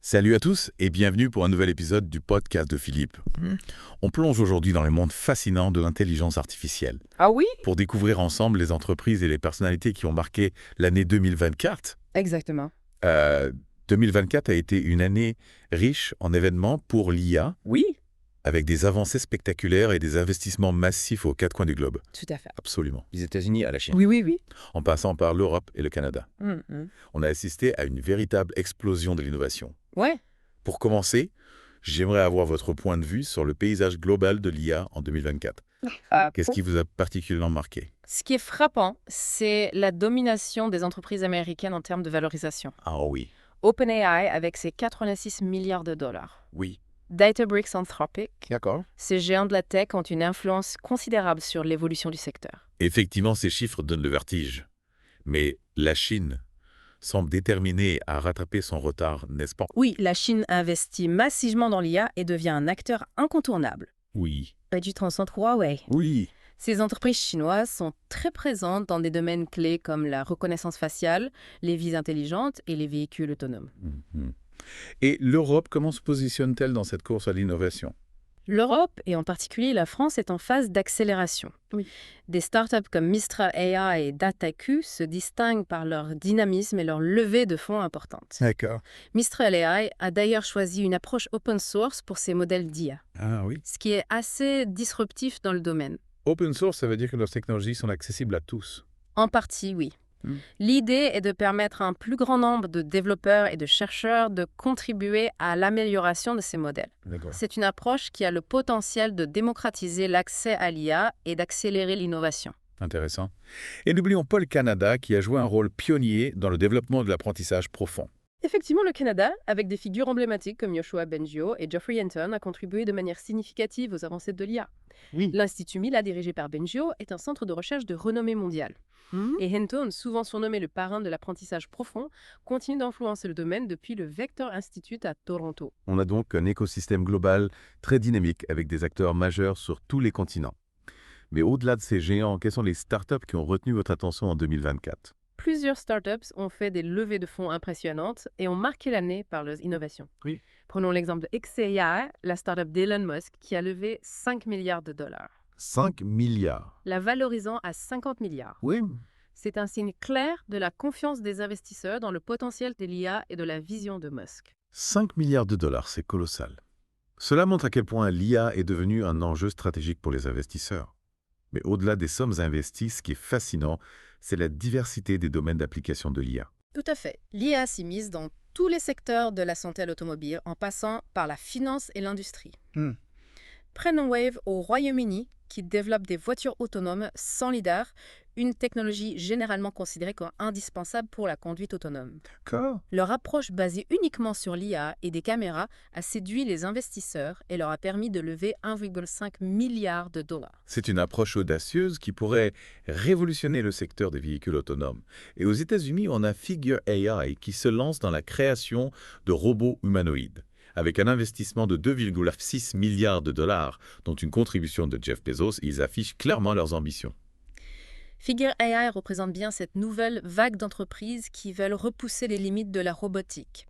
Salut à tous et bienvenue pour un nouvel épisode du podcast de Philippe. On plonge aujourd'hui dans le monde fascinant de l'intelligence artificielle Ah oui? pour découvrir ensemble les entreprises et les personnalités qui ont marqué l'année 2024. Exactement. Euh, 2024 a été une année riche en événements pour l'IA, Oui, avec des avancées spectaculaires et des investissements massifs aux quatre coins du globe. tout à fait. Absolument. des États-Unis à la Chine. Oui. En passant par l'Europe et le Canada. On a assisté à une véritable explosion de l'innovation. Ouais. Pour commencer, j'aimerais avoir votre point de vue sur le paysage global de l'IA en 2024. Qu'est-ce qui vous a particulièrement marqué? Ce qui est frappant, c'est la domination des entreprises américaines en termes de valorisation. Ah oui, OpenAI avec ses 86 milliards de dollars. oui. Databricks Anthropic, D'accord. ces géants de la tech ont une influence considérable sur l'évolution du secteur. Effectivement, ces chiffres donnent le vertige. Mais la Chine semble déterminée à rattraper son retard, n'est-ce pas? Oui, la Chine investit massivement dans l'IA et devient un acteur incontournable. Oui. Du transcende Huawei. Oui. Ces entreprises chinoises sont très présentes dans des domaines clés comme la reconnaissance faciale, les vies intelligentes et les véhicules autonomes. Mhm. Et l'Europe, comment se positionne-t-elle dans cette course à l'innovation? L'Europe, et en particulier la France, est en phase d'accélération. Oui. Des startups comme Mistral AI et DataQ se distinguent par leur dynamisme et leur levée de fonds importante. D'accord. Mistral AI a d'ailleurs choisi une approche open source pour ses modèles d'IA, Ah oui. ce qui est assez disruptif dans le domaine. Open source, ça veut dire que leurs technologies sont accessibles à tous. En partie, oui. Hmm. L'idée est de permettre à un plus grand nombre de développeurs et de chercheurs de contribuer à l'amélioration de ces modèles. D'accord. C'est une approche qui a le potentiel de démocratiser l'accès à l'IA et d'accélérer l'innovation. Intéressant. Et n'oublions pas le Canada qui a joué un rôle pionnier dans le développement de l'apprentissage profond. Effectivement, le Canada, avec des figures emblématiques comme Yoshua Bengio et Geoffrey Hinton, a contribué de manière significative aux avancées de l'IA. Oui. L'Institut Mila, dirigé par Bengio, est un centre de recherche de renommée mondiale. Et Hinton, souvent surnommé le parrain de l'apprentissage profond, continue d'influencer le domaine depuis le Vector Institute à Toronto. On a donc un écosystème global très dynamique avec des acteurs majeurs sur tous les continents. Mais au-delà de ces géants, quelles sont les startups qui ont retenu votre attention en 2024? Plusieurs startups ont fait des levées de fonds impressionnantes et ont marqué l'année par leurs innovations. Oui. Prenons l'exemple de XAI, la startup d'Elon Musk, qui a levé 5 milliards de dollars, 5 milliards. la valorisant à 50 milliards. Oui. C'est un signe clair de la confiance des investisseurs dans le potentiel de l'IA et de la vision de Musk. 5 milliards de dollars, c'est colossal. Cela montre à quel point l'IA est devenue un enjeu stratégique pour les investisseurs. Mais au-delà des sommes investies, ce qui est fascinant, c'est la diversité des domaines d'application de l'IA. Tout à fait. L'IA s'immisce dans tous les secteurs de la santé à l'automobile en passant par la finance et l'industrie. Prenons Wave au Royaume-Uni qui développe des voitures autonomes sans lidar, une technologie généralement considérée comme indispensable pour la conduite autonome. D'accord. Leur approche basée uniquement sur l'IA et des caméras a séduit les investisseurs et leur a permis de lever 1,5 milliard de dollars. C'est une approche audacieuse qui pourrait révolutionner le secteur des véhicules autonomes. Et aux États-Unis, on a Figure AI qui se lance dans la création de robots humanoïdes. Avec un investissement de 2,6 milliards de dollars, dont une contribution de Jeff Bezos, ils affichent clairement leurs ambitions. Figure AI représente bien cette nouvelle vague d'entreprises qui veulent repousser les limites de la robotique.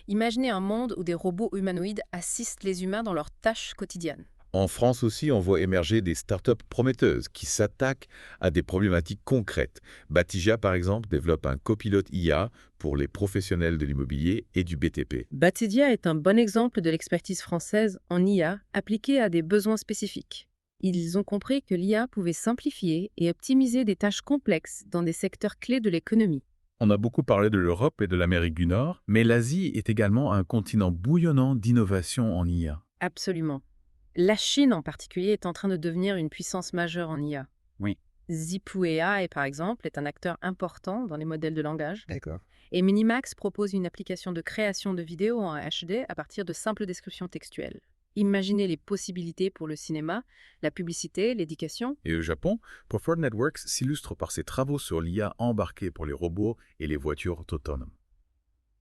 Imaginez un monde où des robots humanoïdes assistent les humains dans leurs tâches quotidiennes. En France aussi, on voit émerger des startups prometteuses qui s'attaquent à des problématiques concrètes. Batija, par exemple, développe un copilote IA pour les professionnels de l'immobilier et du BTP. Batidia est un bon exemple de l'expertise française en IA appliquée à des besoins spécifiques. Ils ont compris que l'IA pouvait simplifier et optimiser des tâches complexes dans des secteurs clés de l'économie. On a beaucoup parlé de l'Europe et de l'Amérique du Nord, mais l'Asie est également un continent bouillonnant d'innovation en IA. Absolument. La Chine en particulier est en train de devenir une puissance majeure en IA. Oui. Zipou AI, par exemple, est un acteur important dans les modèles de langage. D'accord. Et Minimax propose une application de création de vidéos en HD à partir de simples descriptions textuelles. Imaginez les possibilités pour le cinéma, la publicité, l'éducation. Et au Japon, Preferred Networks s'illustre par ses travaux sur l'IA embarquée pour les robots et les voitures autonomes.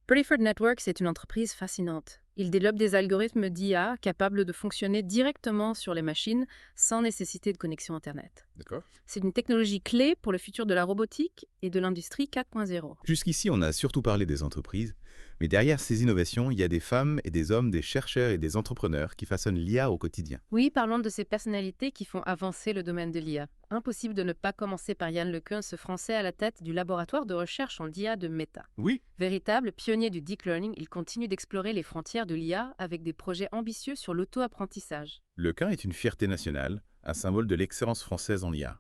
Preferred Networks est une entreprise fascinante. Ils développent des algorithmes d'IA capables de fonctionner directement sur les machines sans nécessité de connexion Internet. D'accord. C'est une technologie clé pour le futur de la robotique et de l'industrie 4.0. Jusqu'ici, on a surtout parlé des entreprises, Mais derrière ces innovations, il y a des femmes et des hommes, des chercheurs et des entrepreneurs qui façonnent l'IA au quotidien. Oui, parlons de ces personnalités qui font avancer le domaine de l'IA. Impossible de ne pas commencer par Yann LeCun, ce Français à la tête du laboratoire de recherche en IA de Meta. Oui. Véritable pionnier du deep learning, il continue d'explorer les frontières de l'IA avec des projets ambitieux sur l'auto-apprentissage. LeCun est une fierté nationale, un symbole de l'excellence française en IA.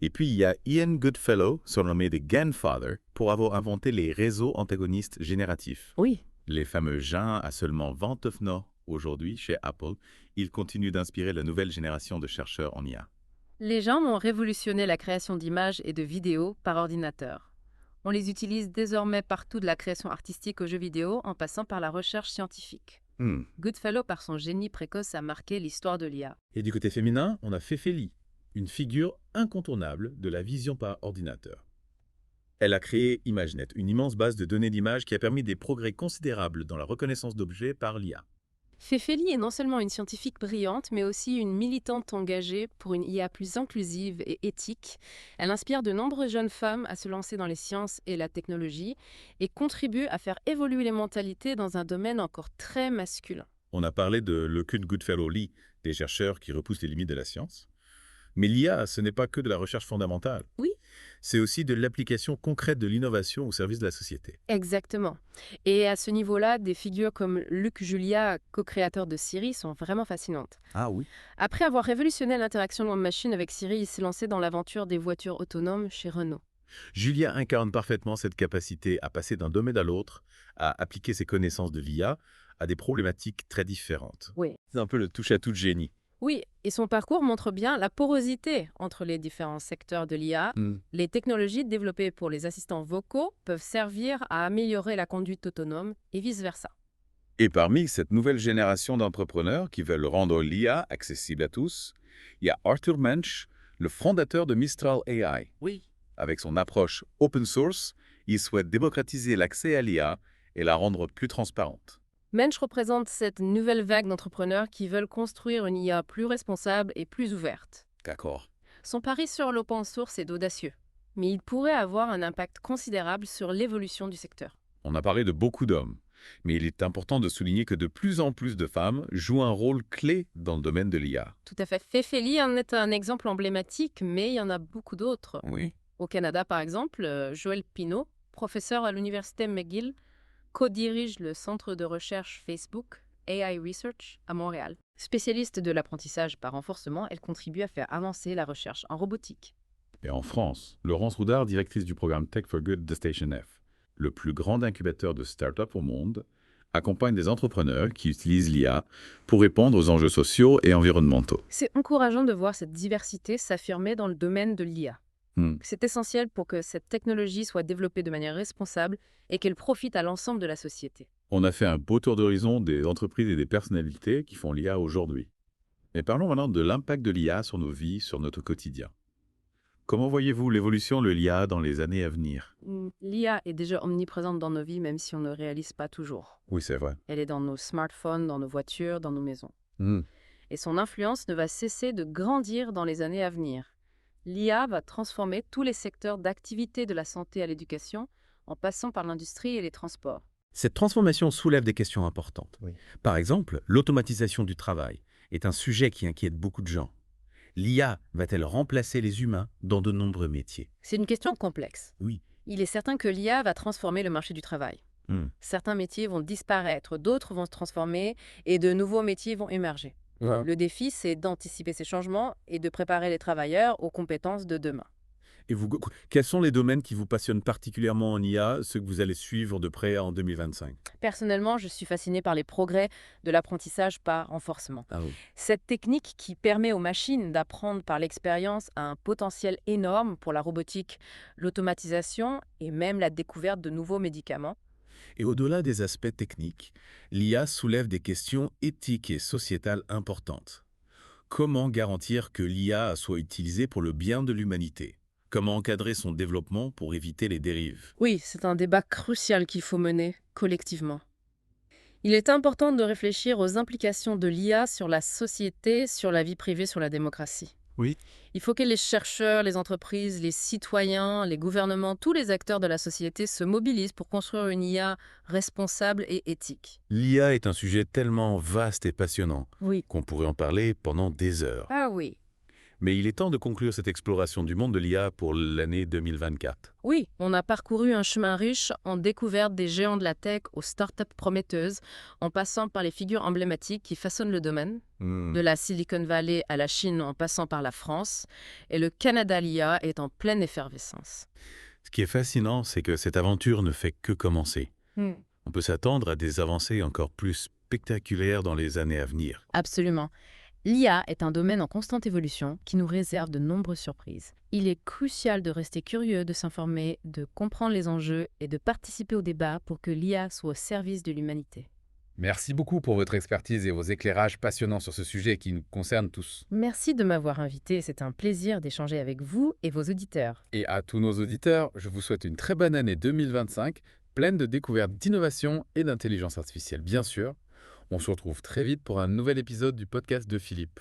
Et puis il y a Ian Goodfellow, surnommé The GANfather, pour avoir inventé les réseaux antagonistes génératifs. Oui. Les fameux GAN à seulement 29 ans aujourd'hui chez Apple, ils continuent d'inspirer la nouvelle génération de chercheurs en IA. Les gens ont révolutionné la création d'images et de vidéos par ordinateur. On les utilise désormais partout, de la création artistique aux jeux vidéo en passant par la recherche scientifique. Goodfellow, par son génie précoce, a marqué l'histoire de l'IA. Et du côté féminin, on a Fei-Fei, une figure incontournable de la vision par ordinateur. Elle a créé ImageNet, une immense base de données d'images qui a permis des progrès considérables dans la reconnaissance d'objets par l'IA. Fei-Fei est non seulement une scientifique brillante, mais aussi une militante engagée pour une IA plus inclusive et éthique. Elle inspire de nombreuses jeunes femmes à se lancer dans les sciences et la technologie et contribue à faire évoluer les mentalités dans un domaine encore très masculin. On a parlé de LeCun Goodfellow Lee, des chercheurs qui repoussent les limites de la science. Mais l'IA, ce n'est pas que de la recherche fondamentale. Oui. C'est aussi de l'application concrète de l'innovation au service de la société. Exactement. Et à ce niveau-là, des figures comme Luc Julia, co-créateur de Siri, sont vraiment fascinantes. Ah oui. Après avoir révolutionné l'interaction homme-machine avec Siri, il s'est lancé dans l'aventure des voitures autonomes chez Renault. Julia incarne parfaitement cette capacité à passer d'un domaine à l'autre, à appliquer ses connaissances de l'IA à des problématiques très différentes. Oui. C'est un peu le touche-à-tout de génie. Oui, et son parcours montre bien la porosité entre les différents secteurs de l'IA. Les technologies développées pour les assistants vocaux peuvent servir à améliorer la conduite autonome et vice-versa. Et parmi cette nouvelle génération d'entrepreneurs qui veulent rendre l'IA accessible à tous, il y a Arthur Mensch, le fondateur de Mistral AI. Oui. Avec son approche open source, il souhaite démocratiser l'accès à l'IA et la rendre plus transparente. Mensch représente cette nouvelle vague d'entrepreneurs qui veulent construire une IA plus responsable et plus ouverte. D'accord. Son pari sur l'open source est audacieux, mais il pourrait avoir un impact considérable sur l'évolution du secteur. On a parlé de beaucoup d'hommes, mais il est important de souligner que de plus en plus de femmes jouent un rôle clé dans le domaine de l'IA. Tout à fait. Fei-Fei en est un exemple emblématique, mais il y en a beaucoup d'autres. Oui. Au Canada, par exemple, Joël Pinault, professeur à l'université McGill, co-dirige le centre de recherche Facebook AI Research à Montréal. Spécialiste de l'apprentissage par renforcement, elle contribue à faire avancer la recherche en robotique. Et en France, Laurence Roudard, directrice du programme Tech for Good de Station F, le plus grand incubateur de start-up au monde, accompagne des entrepreneurs qui utilisent l'IA pour répondre aux enjeux sociaux et environnementaux. C'est encourageant de voir cette diversité s'affirmer dans le domaine de l'IA. C'est essentiel pour que cette technologie soit développée de manière responsable et qu'elle profite à l'ensemble de la société. On a fait un beau tour d'horizon des entreprises et des personnalités qui font l'IA aujourd'hui. Mais parlons maintenant de l'impact de l'IA sur nos vies, sur notre quotidien. Comment voyez-vous l'évolution de l'IA dans les années à venir? L'IA est déjà omniprésente dans nos vies, même si on ne réalise pas toujours. Oui, c'est vrai. Elle est dans nos smartphones, dans nos voitures, dans nos maisons. Et son influence ne va cesser de grandir dans les années à venir. L'IA va transformer tous les secteurs d'activité de la santé à l'éducation, en passant par l'industrie et les transports. Cette transformation soulève des questions importantes. Oui. Par exemple, l'automatisation du travail est un sujet qui inquiète beaucoup de gens. L'IA va-t-elle remplacer les humains dans de nombreux métiers? C'est une question complexe. Oui. Il est certain que l'IA va transformer le marché du travail. Certains métiers vont disparaître, d'autres vont se transformer et de nouveaux métiers vont émerger. Le défi, c'est d'anticiper ces changements et de préparer les travailleurs aux compétences de demain. Et vous, quels sont les domaines qui vous passionnent particulièrement en IA, ceux que vous allez suivre de près en 2025? Personnellement, je suis fascinée par les progrès de l'apprentissage par renforcement. Ah oui. Cette technique qui permet aux machines d'apprendre par l'expérience a un potentiel énorme pour la robotique, l'automatisation et même la découverte de nouveaux médicaments. Et au-delà des aspects techniques, l'IA soulève des questions éthiques et sociétales importantes. Comment garantir que l'IA soit utilisée pour le bien de l'humanité? Comment encadrer son développement pour éviter les dérives? Oui, c'est un débat crucial qu'il faut mener collectivement. Il est important de réfléchir aux implications de l'IA sur la société, sur la vie privée, sur la démocratie. Oui. Il faut que les chercheurs, les entreprises, les citoyens, les gouvernements, tous les acteurs de la société se mobilisent pour construire une IA responsable et éthique. L'IA est un sujet tellement vaste et passionnant Oui. qu'on pourrait en parler pendant des heures. Ah oui. Mais il est temps de conclure cette exploration du monde de l'IA pour l'année 2024. Oui, on a parcouru un chemin riche en découverte des géants de la tech aux startups prometteuses, en passant par les figures emblématiques qui façonnent le domaine, de la Silicon Valley à la Chine en passant par la France, et le Canada l'IA est en pleine effervescence. Ce qui est fascinant, c'est que cette aventure ne fait que commencer. On peut s'attendre à des avancées encore plus spectaculaires dans les années à venir. Absolument. L'IA est un domaine en constante évolution qui nous réserve de nombreuses surprises. Il est crucial de rester curieux, de s'informer, de comprendre les enjeux et de participer au débat pour que l'IA soit au service de l'humanité. Merci beaucoup pour votre expertise et vos éclairages passionnants sur ce sujet qui nous concerne tous. Merci de m'avoir invité, c'est un plaisir d'échanger avec vous et vos auditeurs. Et à tous nos auditeurs, je vous souhaite une très bonne année 2025, pleine de découvertes d'innovation et d'intelligence artificielle bien sûr. On se retrouve très vite pour un nouvel épisode du podcast de Philippe.